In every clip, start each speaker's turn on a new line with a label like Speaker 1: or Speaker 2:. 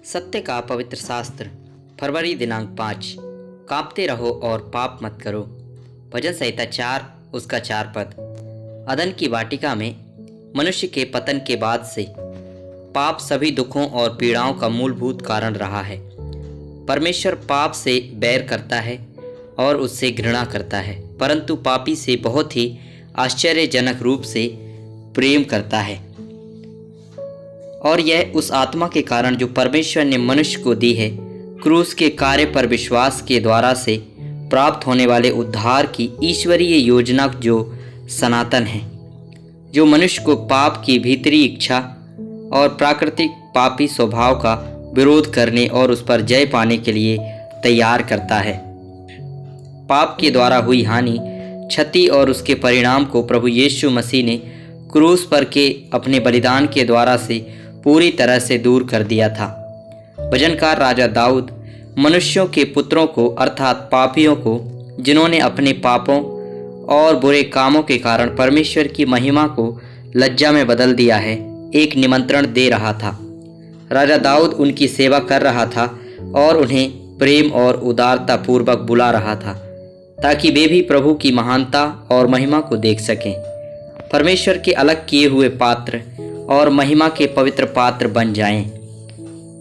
Speaker 1: सत्य का पवित्र शास्त्र फरवरी दिनांक 5। कांपते रहो और पाप मत करो। भजन संहिता 4 उसका 4 पद। अदन की वाटिका में मनुष्य के पतन के बाद से पाप सभी दुखों और पीड़ाओं का मूलभूत कारण रहा है। परमेश्वर पाप से बैर करता है और उससे घृणा करता है, परंतु पापी से बहुत ही आश्चर्यजनक रूप से प्रेम करता है। और यह उस आत्मा के कारण जो परमेश्वर ने मनुष्य को दी है, क्रूस के कार्य पर विश्वास के द्वारा से प्राप्त होने वाले उद्धार की ईश्वरीय योजना जो सनातन है, जो मनुष्य को पाप की भीतरी इच्छा और प्राकृतिक पापी स्वभाव का विरोध करने और उस पर जय पाने के लिए तैयार करता है। पाप के द्वारा हुई हानि, क्षति और उसके परिणाम को प्रभु यीशु मसीह ने क्रूस पर के अपने बलिदान के द्वारा से पूरी तरह से दूर कर दिया था। भजनकार राजा दाऊद मनुष्यों के पुत्रों को अर्थात पापियों को, जिन्होंने अपने पापों और बुरे कामों के कारण परमेश्वर की महिमा को लज्जा में बदल दिया है, एक निमंत्रण दे रहा था। राजा दाऊद उनकी सेवा कर रहा था और उन्हें प्रेम और उदारता पूर्वक बुला रहा था, ताकि वे भी प्रभु की महानता और महिमा को देख सकें, परमेश्वर के अलग किए हुए पात्र और महिमा के पवित्र पात्र बन जाएं।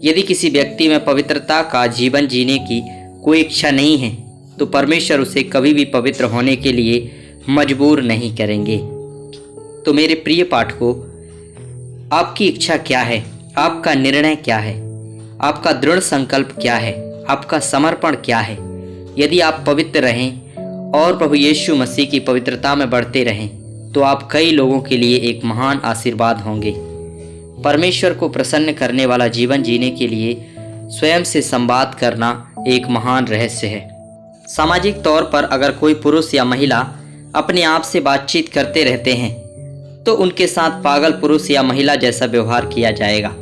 Speaker 1: यदि किसी व्यक्ति में पवित्रता का जीवन जीने की कोई इच्छा नहीं है, तो परमेश्वर उसे कभी भी पवित्र होने के लिए मजबूर नहीं करेंगे। तो मेरे प्रिय पाठकों, आपकी इच्छा क्या है? आपका निर्णय क्या है? आपका दृढ़ संकल्प क्या है? आपका समर्पण क्या है? यदि आप पवित्र रहें और प्रभु यीशु मसीह की पवित्रता में बढ़ते रहें, तो आप कई लोगों के लिए एक महान आशीर्वाद होंगे। परमेश्वर को प्रसन्न करने वाला जीवन जीने के लिए स्वयं से संवाद करना एक महान रहस्य है। सामाजिक तौर पर अगर कोई पुरुष या महिला अपने आप से बातचीत करते रहते हैं, तो उनके साथ पागल पुरुष या महिला जैसा व्यवहार किया जाएगा।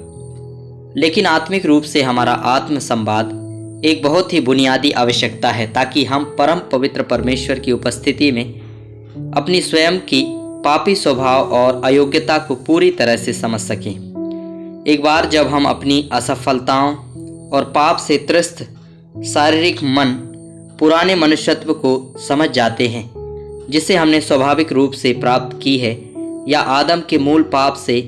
Speaker 1: लेकिन आत्मिक रूप से हमारा आत्म संवाद एक बहुत ही बुनियादी आवश्यकता है, ताकि हम परम पवित्र परमेश्वर की उपस्थिति में अपनी स्वयं की पापी स्वभाव और अयोग्यता को पूरी तरह से समझ सकें। एक बार जब हम अपनी असफलताओं और पाप से त्रस्त शारीरिक मन पुराने मनुष्यत्व को समझ जाते हैं, जिसे हमने स्वाभाविक रूप से प्राप्त की है या आदम के मूल पाप से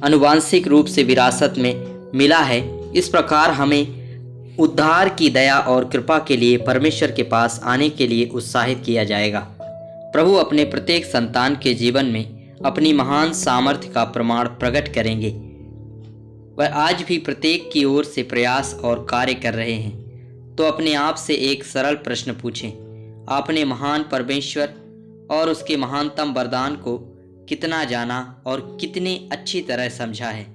Speaker 1: आनुवांशिक रूप से विरासत में मिला है, इस प्रकार हमें उद्धार की दया और कृपा के लिए परमेश्वर के पास आने के लिए उत्साहित किया जाएगा। प्रभु अपने प्रत्येक संतान के जीवन में अपनी महान सामर्थ्य का प्रमाण प्रकट करेंगे। वह आज भी प्रत्येक की ओर से प्रयास और कार्य कर रहे हैं। तो अपने आप से एक सरल प्रश्न पूछें, आपने महान परमेश्वर और उसके महानतम वरदान को कितना जाना और कितनी अच्छी तरह समझा है?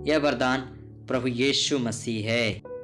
Speaker 1: यह वरदान प्रभु यीशु मसीह है।